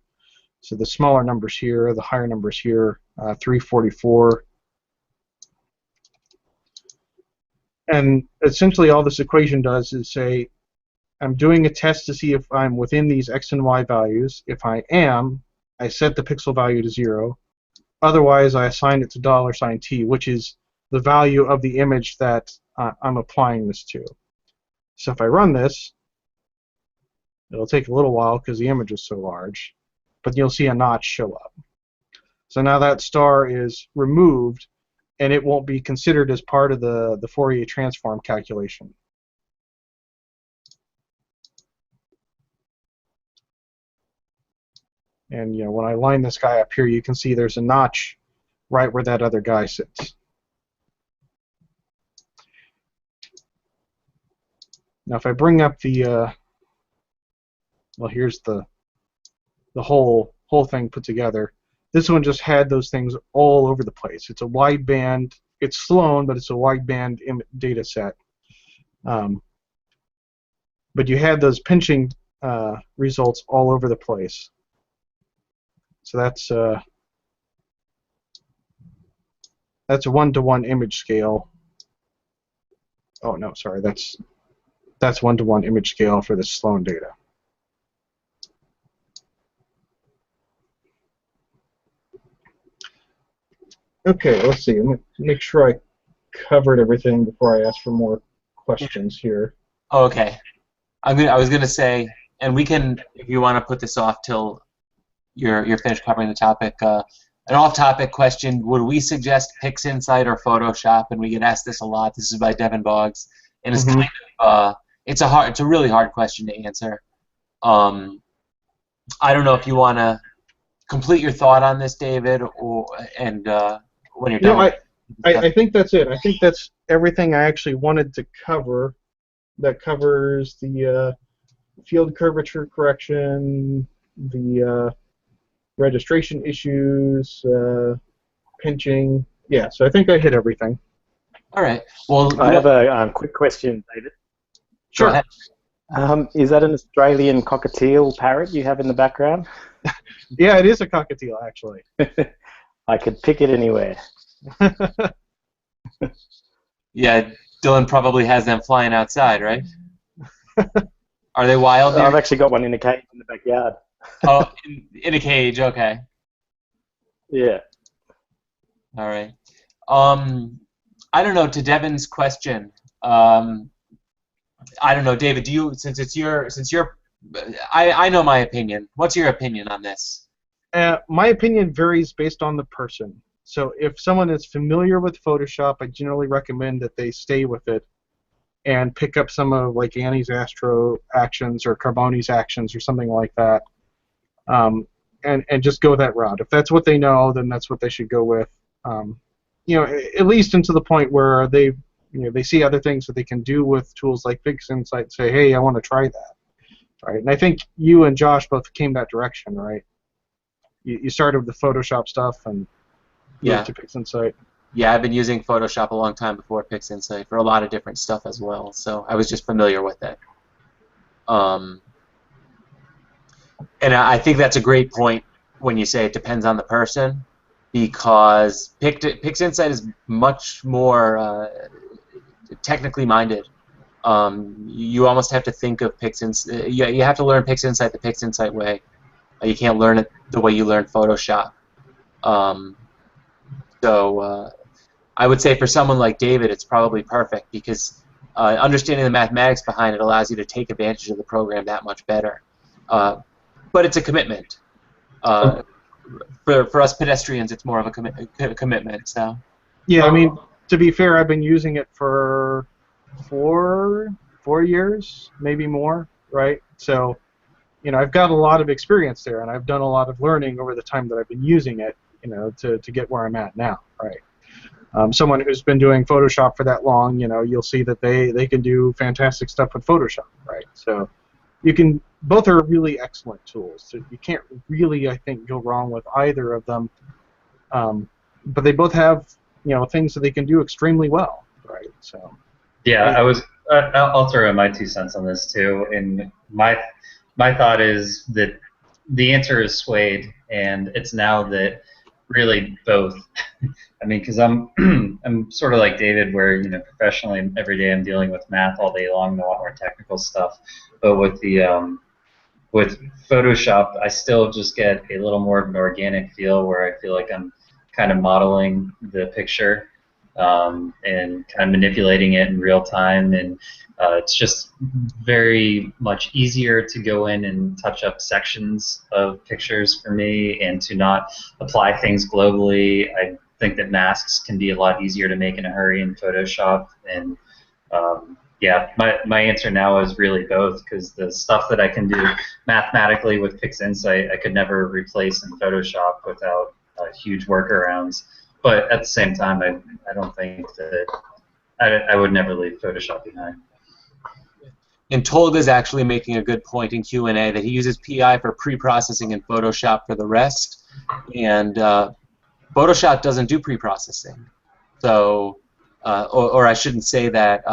So the smaller numbers here, the higher numbers here, 344. And essentially all this equation does is say, I'm doing a test to see if I'm within these X and Y values. If I am, I set the pixel value to 0. Otherwise, I assign it to $t, which is the value of the image that I'm applying this to. So if I run this, it'll take a little while because the image is so large, but you'll see a notch show up. So now that star is removed, and it won't be considered as part of the Fourier transform calculation. And when I line this guy up here, you can see there's a notch right where that other guy sits. Now, if I bring up the, well, here's the whole thing put together. This one just had those things all over the place. It's a wideband. It's Sloan, but it's a wideband data set. But you had those pinching results all over the place. So that's a one-to-one image scale. Oh no, sorry, that's one-to-one image scale for the Sloan data. Okay, let's see. Let me make sure I covered everything before I ask for more questions here. Oh, okay. I was gonna say, and we can, if you want to put this off till you're finished covering the topic. An off-topic question: would we suggest PixInsight or Photoshop? And we get asked this a lot. This is by Devin Boggs, and it's kind of it's a really hard question to answer. I don't know if you want to complete your thought on this, David, or when you're done. I think that's it. I think that's everything I actually wanted to cover. That covers the field curvature correction, the registration issues, pinching. Yeah, so I think I hit everything. All right. Well, I have a quick question, David. Sure. Go ahead. Is that an Australian cockatiel parrot you have in the background? Yeah, it is a cockatiel, actually. I could pick it anywhere. Yeah, Dylan probably has them flying outside, right? Are they wild? I've actually got one in a cage in the backyard. Oh, in a cage, okay. Yeah. All right. I don't know, to Devin's question, I don't know, David, I know my opinion. What's your opinion on this? My opinion varies based on the person. So if someone is familiar with Photoshop, I generally recommend that they stay with it. and pick up some of like Annie's astro actions or Carboni's actions or something like that, and just go that route. If that's what they know, then that's what they should go with. At least into the point where they see other things that they can do with tools like PixInsight and say, hey, I want to try that. Right? And I think you and Josh both came that direction, right? You started with the Photoshop stuff and moved to PixInsight. Yeah, I've been using Photoshop a long time before PixInsight for a lot of different stuff as well, so I was just familiar with it. And I think that's a great point when you say it depends on the person, because PixInsight is much more technically minded. You almost have to think of PixInsight. You have to learn PixInsight the PixInsight way. You can't learn it the way you learn Photoshop. So I would say for someone like David, it's probably perfect because understanding the mathematics behind it allows you to take advantage of the program that much better. But it's a commitment. For us pedestrians, it's more of a commitment. So. Yeah, I mean, to be fair, I've been using it for four years, maybe more, right? So, I've got a lot of experience there, and I've done a lot of learning over the time that I've been using it, to get where I'm at now, right? Someone who's been doing Photoshop for that long, you'll see that they can do fantastic stuff with Photoshop, right? So both are really excellent tools. So you can't really, I think, go wrong with either of them. But they both have, things that they can do extremely well, right? So. Yeah, I'll throw in my 2 cents on this too. And my thought is that the answer is swayed, and it's now that really both. I mean, because I'm sort of like David, where professionally every day I'm dealing with math all day long, and a lot more technical stuff. But with with Photoshop, I still just get a little more of an organic feel, where I feel like I'm kind of modeling the picture and kind of manipulating it in real time, and it's just very much easier to go in and touch up sections of pictures for me, and to not apply things globally. I think that masks can be a lot easier to make in a hurry in Photoshop, and yeah, my answer now is really both, because the stuff that I can do mathematically with PixInsight I could never replace in Photoshop without huge workarounds. But at the same time, I don't think that I would never leave Photoshop behind. And Tolga's actually making a good point in Q&A that he uses PI for pre-processing and Photoshop for the rest. And Photoshop doesn't do pre-processing. So, or I shouldn't say that.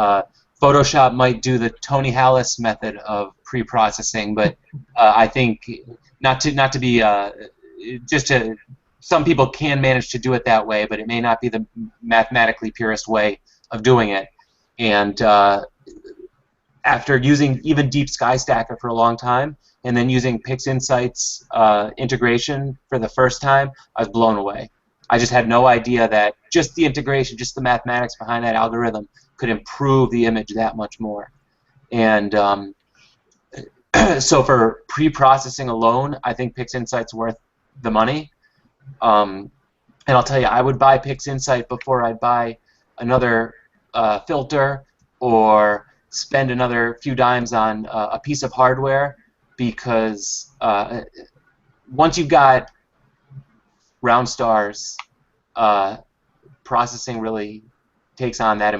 Photoshop might do the Tony Hallis method of pre-processing, but I think not to be some people can manage to do it that way, but it may not be the mathematically purest way of doing it. And after using even Deep Sky Stacker for a long time, and then using PixInsight's integration for the first time, I was blown away. I just had no idea that just the integration, just the mathematics behind that algorithm could improve the image that much more. And so for pre-processing alone, I think PixInsight's worth the money. And I'll tell you, I would buy PixInsight before I'd buy another filter or spend another few dimes on a piece of hardware, because once you've got round stars, processing really takes on that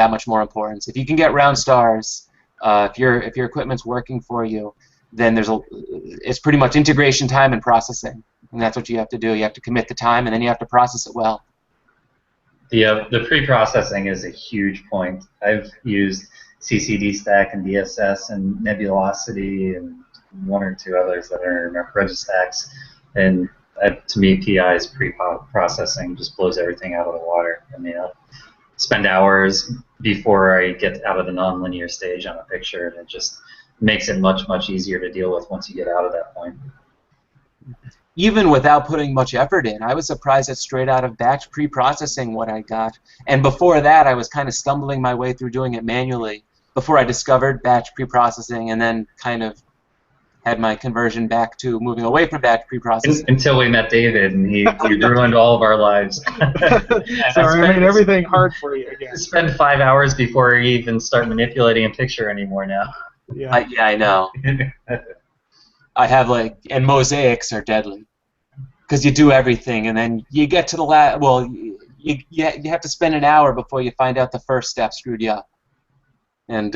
much more importance. If you can get round stars, if your equipment's working for you, then it's pretty much integration time and processing, and that's what you have to do. You have to commit the time, and then you have to process it well. The pre-processing is a huge point. I've used CCD Stack and DSS and Nebulosity and one or two others that are Registacks, and to me, PI's pre-processing just blows everything out of the water. I mean, I'll spend hours before I get out of the nonlinear stage on a picture, and it just makes it much, much easier to deal with once you get out of that point. Even without putting much effort in, I was surprised at straight out of batch pre-processing what I got. And before that, I was kind of stumbling my way through doing it manually before I discovered batch pre-processing, and then kind of had my conversion back to moving away from batch preprocessing. Until we met David, and he ruined all of our lives. Sorry, I made everything hard for you again. Spend 5 hours before you even start manipulating a picture anymore now. Yeah. Yeah, I know. I have and mosaics are deadly because you do everything, and then you get to the last. Well, you have to spend an hour before you find out the first step screwed you up, and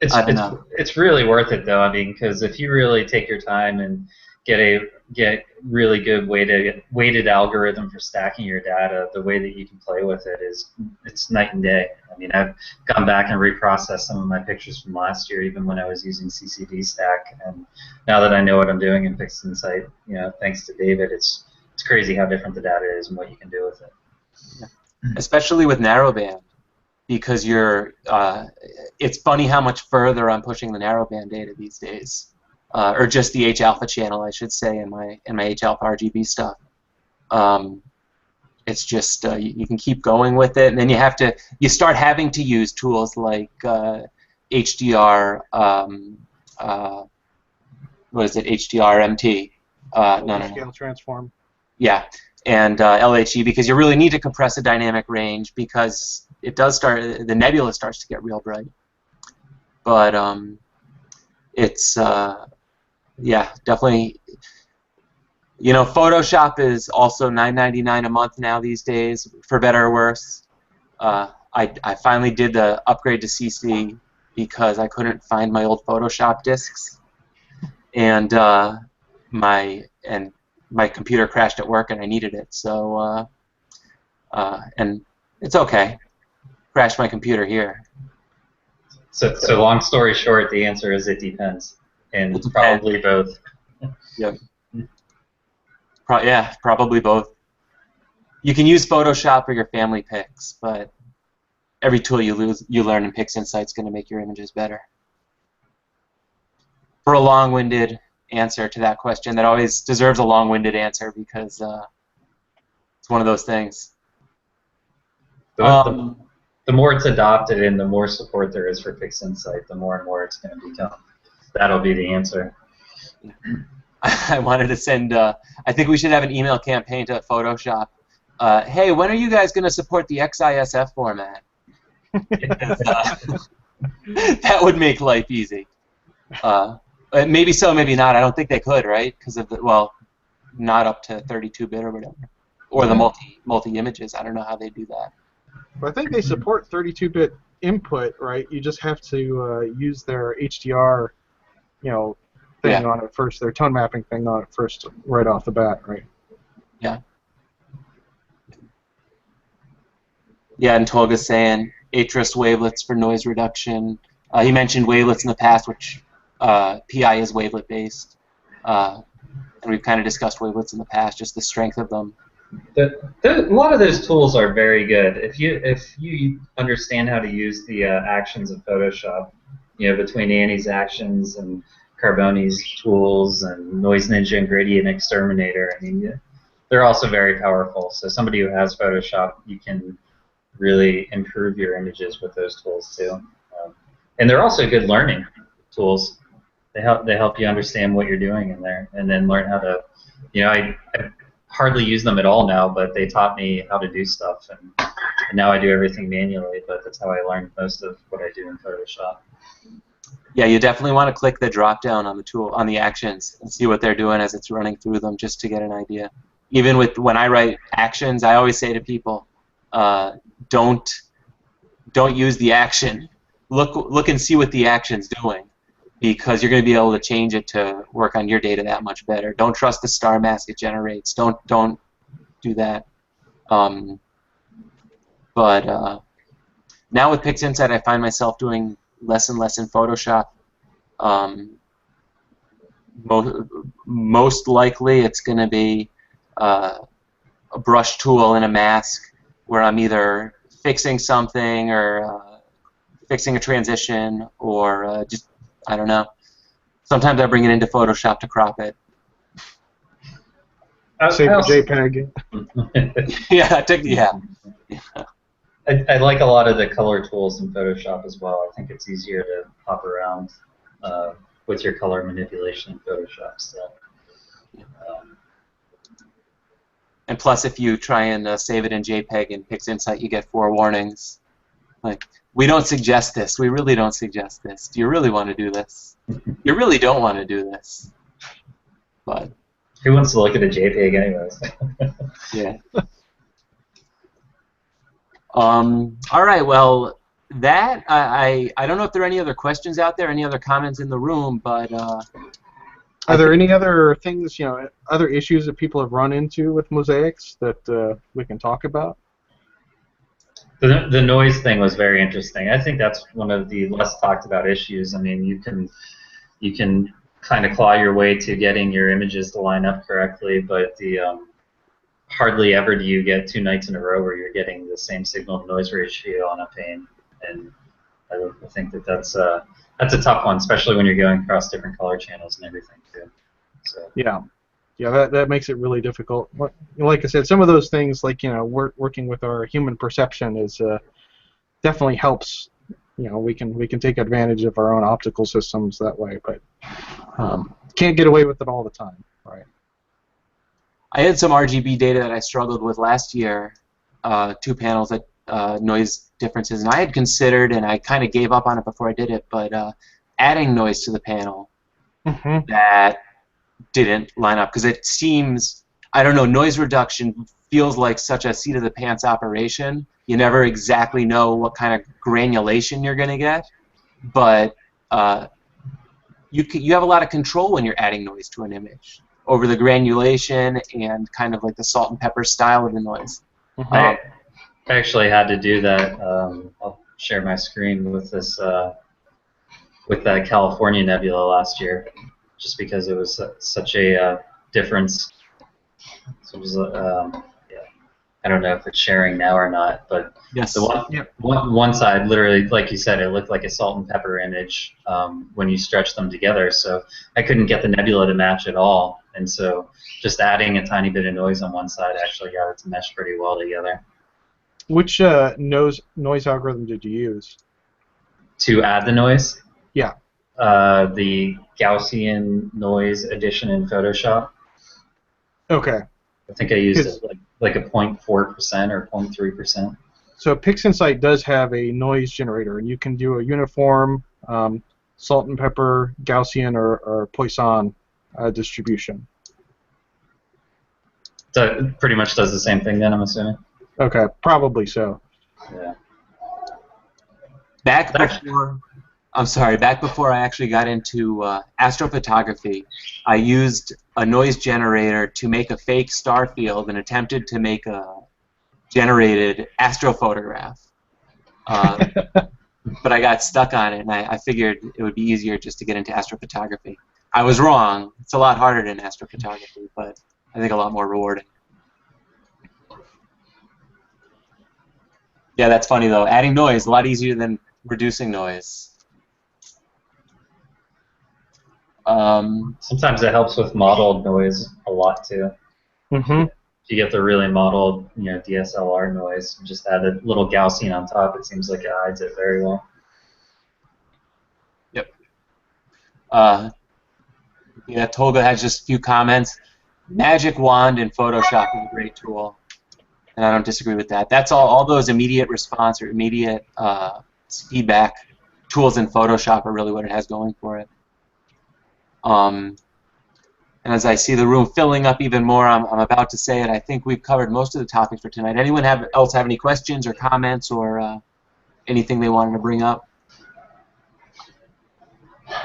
it's really worth it though. I mean, because if you really take your time and get really good weighted algorithm for stacking your data, the way that you can play with it it's night and day. I mean, I've gone back and reprocessed some of my pictures from last year, even when I was using CCD stack, and now that I know what I'm doing in PixInsight, thanks to David, it's crazy how different the data is and what you can do with it. Yeah. Especially with narrowband. Because it's funny how much further I'm pushing the narrowband data these days, or just the H-alpha channel, I should say, in my H-alpha RGB stuff. It's just you can keep going with it, and then you start having to use tools like HDR. What is it? HDR-MT. Scale transform. Yeah, and LHE, because you really need to compress a dynamic range because it does the nebula starts to get real bright. But it's yeah, definitely. Photoshop is also $9.99 a month now these days, for better or worse. I finally did the upgrade to CC because I couldn't find my old Photoshop discs, and my computer crashed at work and I needed it. So and it's okay. Crashed my computer here. So long story short, the answer is it depends, and It depends. Probably both. Yep. Yeah, probably both. You can use Photoshop for your family pics, but every tool you learn in PixInsight is going to make your images better. For a long-winded answer to that question, that always deserves a long-winded answer because it's one of those things. The more it's adopted and the more support there is for PixInsight, the more and more it's going to become. That'll be the answer. I wanted to send, I think we should have an email campaign to Photoshop. Hey, when are you guys going to support the XISF format? Because, that would make life easy. Maybe so, maybe not. I don't think they could, right? Because of not up to 32-bit or whatever. Or the multi-images. I don't know how they do that. Well, I think they support 32-bit input, right? You just have to use their HDR, thing on it first, their tone mapping thing on it first, right off the bat, right? Yeah. Yeah, and Tolga's saying Atrus wavelets for noise reduction. He mentioned wavelets in the past, which PI is wavelet based, and we've kind of discussed wavelets in the past, just the strength of them. A lot of those tools are very good. If you understand how to use the actions of Photoshop, between Annie's actions and Carboni's tools and Noise Ninja and Gradient Exterminator, I mean, they're also very powerful. So somebody who has Photoshop, you can really improve your images with those tools too. And they're also good learning tools. They help you understand what you're doing in there, and then learn how to. I hardly use them at all now, but they taught me how to do stuff, and now I do everything manually. But that's how I learned most of what I do in Photoshop. Yeah, you definitely want to click the drop down on the tool, on the actions, and see what they're doing as it's running through them, just to get an idea. Even when I write actions, I always say to people, don't use the action. Look and see what the action's doing, because you're going to be able to change it to work on your data that much better. Don't trust the star mask it generates. Don't do that. But now with PixInsight, I find myself doing less and less in Photoshop. Most likely, it's going to be a brush tool and a mask where I'm either fixing something or fixing a transition, or just, I don't know. Sometimes I bring it into Photoshop to crop it. Save for JPEG. Yeah. I like a lot of the color tools in Photoshop as well. I think it's easier to hop around. with your color manipulation in Photoshop. So, and plus, if you try and save it in JPEG in PixInsight, you get 4 warnings. Like, we don't suggest this. We really don't suggest this. Do you really want to do this? You really don't want to do this. But who wants to look at a JPEG anyways? yeah. All right. Well, that I don't know if there are any other questions out there, any other comments in the room, but are there any other things, other issues that people have run into with mosaics that we can talk about? The noise thing was very interesting. I think that's one of the less talked about issues. I mean, you can kind of claw your way to getting your images to line up correctly, but hardly ever do you get 2 nights in a row where you're getting the same signal to noise ratio on a pane, and I think that's a tough one, especially when you're going across different color channels and everything too. So. Yeah, that makes it really difficult. Like I said, some of those things, like working with our human perception, is definitely helps. We can take advantage of our own optical systems that way, but can't get away with it all the time, right? I had some RGB data that I struggled with last year, 2 panels that noise differences, and I had considered, and I kind of gave up on it before I did it, but adding noise to the panel that didn't line up, because it seems, I don't know, noise reduction feels like such a seat of the pants operation. You never exactly know what kind of granulation you're going to get, but you have a lot of control when you're adding noise to an image over the granulation and kind of like the salt and pepper style of the noise. I actually had to do that. I'll share my screen with this with that California nebula last year, just because it was such a difference. So it was, I don't know if it's sharing now or not, but yes. The one side, literally, like you said, it looked like a salt and pepper image when you stretch them together. So I couldn't get the nebula to match at all, and so just adding a tiny bit of noise on one side actually got it to mesh pretty well together. Which noise algorithm did you use? To add the noise? Yeah. The Gaussian noise addition in Photoshop. Okay. I think I used it like a 0.4% or 0.3%. So PixInsight does have a noise generator, and you can do a uniform salt and pepper, Gaussian, or Poisson distribution. So it pretty much does the same thing then, I'm assuming? Okay, probably so. Yeah. Back before I actually got into astrophotography, I used a noise generator to make a fake star field and attempted to make a generated astrophotograph. But I got stuck on it, and I figured it would be easier just to get into astrophotography. I was wrong. It's a lot harder than astrophotography, but I think a lot more rewarding. Yeah, that's funny, though. Adding noise, a lot easier than reducing noise. Sometimes it helps with modeled noise a lot, too. Mm-hmm. If you get the really modeled, DSLR noise, just add a little Gaussian on top, it seems like it hides it very well. Yep. Yeah, Tolga has just a few comments. Magic Wand in Photoshop is a great tool, and I don't disagree with that. That's all those immediate response or immediate feedback tools in Photoshop are really what it has going for it. And as I see the room filling up even more, I'm about to say it. I think we've covered most of the topics for tonight. Anyone else have any questions or comments or anything they wanted to bring up?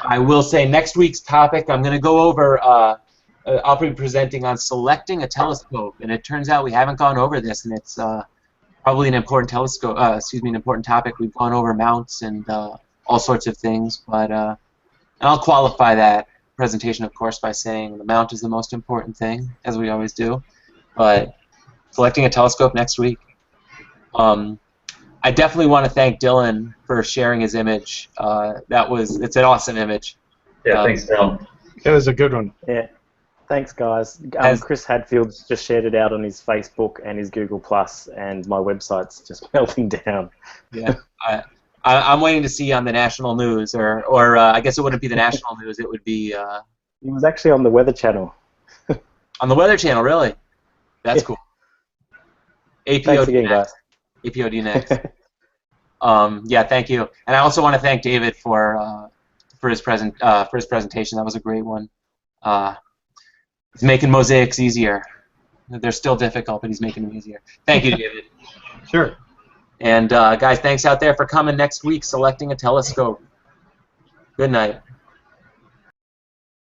I will say next week's topic, I'm going to go over, I'll be presenting on selecting a telescope, and it turns out we haven't gone over this, and it's probably an important an important topic. We've gone over mounts and all sorts of things, but and I'll qualify that presentation, of course, by saying the mount is the most important thing, as we always do, but selecting a telescope next week. I definitely want to thank Dylan for sharing his image. It's an awesome image. Yeah, thanks, Dylan. That was a good one. Yeah, thanks, guys. Chris Hadfield's just shared it out on his Facebook and his Google+, and my website's just melting down. Yeah, I'm waiting to see on the national news, or I guess it wouldn't be the national news. It would be He was actually on the Weather Channel. on the Weather Channel. Really, that's cool. Thanks APOD again, next. guys. APOD next. Yeah, thank you, and I also want to thank David for his presentation. That was a great one. He's making mosaics easier. They're still difficult, but he's making them easier. Thank you, David. Sure. And guys, thanks out there for coming next week, selecting a telescope. Good night.